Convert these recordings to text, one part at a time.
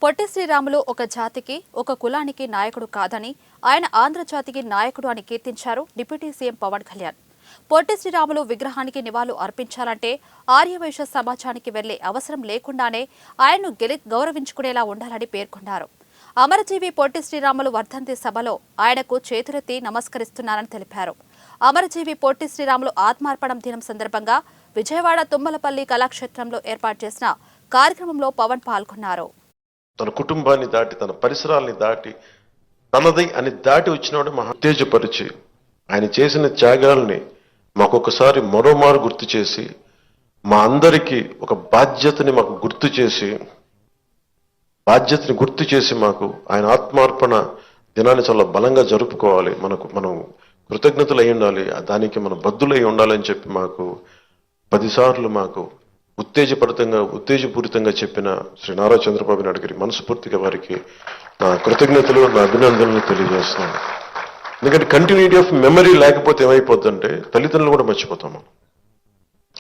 పొట్టి శ్రీరాములు ఒక జాతికి ఒక కులానికి నాయకుడు కాదని ఆయన ఆంధ్ర జాతికి నాయకుడు అని కీర్తించారు డిప్యూటీ సీఎం పవన్ కళ్యాణ్. పొట్టి శ్రీరాములు విగ్రహానికి నివాళులు అర్పించాలంటే ఆర్యవైశ్య సమాజానికి వెళ్లే అవసరం లేకుండానే ఆయన్ను గౌరవించుకునేలా ఉండాలని పేర్కొన్నారు. అమరజీవి పొట్టి శ్రీరాములు వర్ధంతి సభలో ఆయనకు చేతులెత్తి నమస్కరిస్తున్నారని తెలిపారు. అమరజీవి పొట్టి శ్రీరాములు ఆత్మార్పణం దినం సందర్భంగా విజయవాడ తుమ్మలపల్లి కళాక్షేత్రంలో ఏర్పాటు చేసిన కార్యక్రమంలో పవన్ పాల్గొన్నారు. తన కుటుంబాన్ని దాటి తన పరిసరాల్ని దాటి తనది అని దాటి వచ్చినవాడు మహా ఉత్తేజపరిచి ఆయన చేసిన త్యాగాల్ని మాకొకసారి మరోమారు గుర్తు చేసి మా అందరికీ ఒక బాధ్యతని గుర్తు చేసి మాకు ఆయన ఆత్మార్పణ దినాన్ని చాలా బలంగా జరుపుకోవాలి, మనం కృతజ్ఞతలు అయి ఉండాలి, దానికి మనం బద్దులై ఉండాలని చెప్పి మాకు 10 సార్లు మాకు ఉత్తేజపూరితంగా చెప్పిన శ్రీ నారా చంద్రబాబు నాయుడు గారికి మనస్ఫూర్తిగా వారికి నా కృతజ్ఞతలు, నా అభినందనలు తెలియజేస్తున్నాను. ఎందుకంటే కంటిన్యూటీ ఆఫ్ మెమరీ లేకపోతే ఏమైపోద్దంటే తల్లిదండ్రులు కూడా మర్చిపోతాం మనం.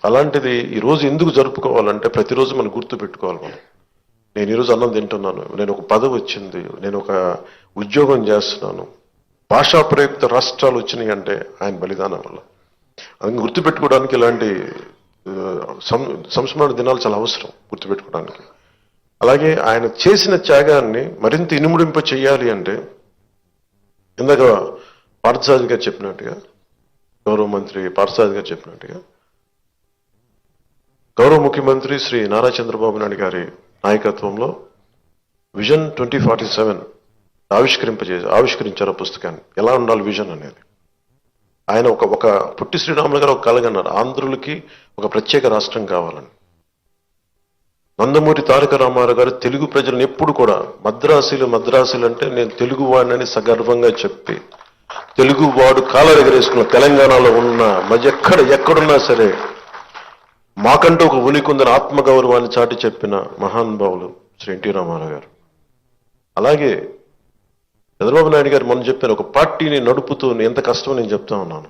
అలాంటిది ఈరోజు ఎందుకు జరుపుకోవాలంటే ప్రతిరోజు మనం గుర్తు పెట్టుకోవాలి. నేను ఈరోజు అన్నం తింటున్నాను, నేను ఒక పదవి వచ్చింది, నేను ఒక ఉద్యోగం చేస్తున్నాను, భాషా ప్రయుక్త రాష్ట్రాలు వచ్చినాయి అంటే ఆయన బలిదానం వల్ల. అది గుర్తుపెట్టుకోవడానికి ఇలాంటి సంస్మరణ దినాలు చాలా అవసరం గుర్తుపెట్టుకోవడానికి. అలాగే ఆయన చేసిన త్యాగాన్ని మరింత ఇనుముడింప చేయాలి అంటే ఇందాక పార్థసారథి గారు చెప్పినట్టుగా, గౌరవ మంత్రి పార్థసారథి గారు చెప్పినట్టుగా గౌరవ ముఖ్యమంత్రి శ్రీ నారా చంద్రబాబు నాయుడు గారి నాయకత్వంలో విజన్ 2047 ఆవిష్కరించారు పుస్తకాన్ని. ఎలా ఉండాలి విజన్ అనేది. ఆయన ఒక పొట్టి శ్రీరాములు గారు ఒక కలగన్నారు, ఆంధ్రులకి ఒక ప్రత్యేక రాష్ట్రం కావాలని. నందమూరి తారక రామారావు గారు తెలుగు ప్రజలను ఎప్పుడు కూడా మద్రాసీలు అంటే నేను తెలుగు వాడినని సగర్వంగా చెప్పి తెలుగువాడు కాలర్ ఎగరేసుకున్న తెలంగాణలో ఉన్న ఎక్కడున్నా సరే మాకంటూ ఒక ఉనికుందని ఆత్మగౌరవాన్ని చాటి చెప్పిన మహానుభావులు శ్రీ ఎన్టీ రామారావు గారు. అలాగే చంద్రబాబు నాయుడు గారు మొన్న చెప్పారు, ఒక పార్టీని నడుపుతూ ఎంత కష్టమో నేను చెప్తా ఉన్నాను.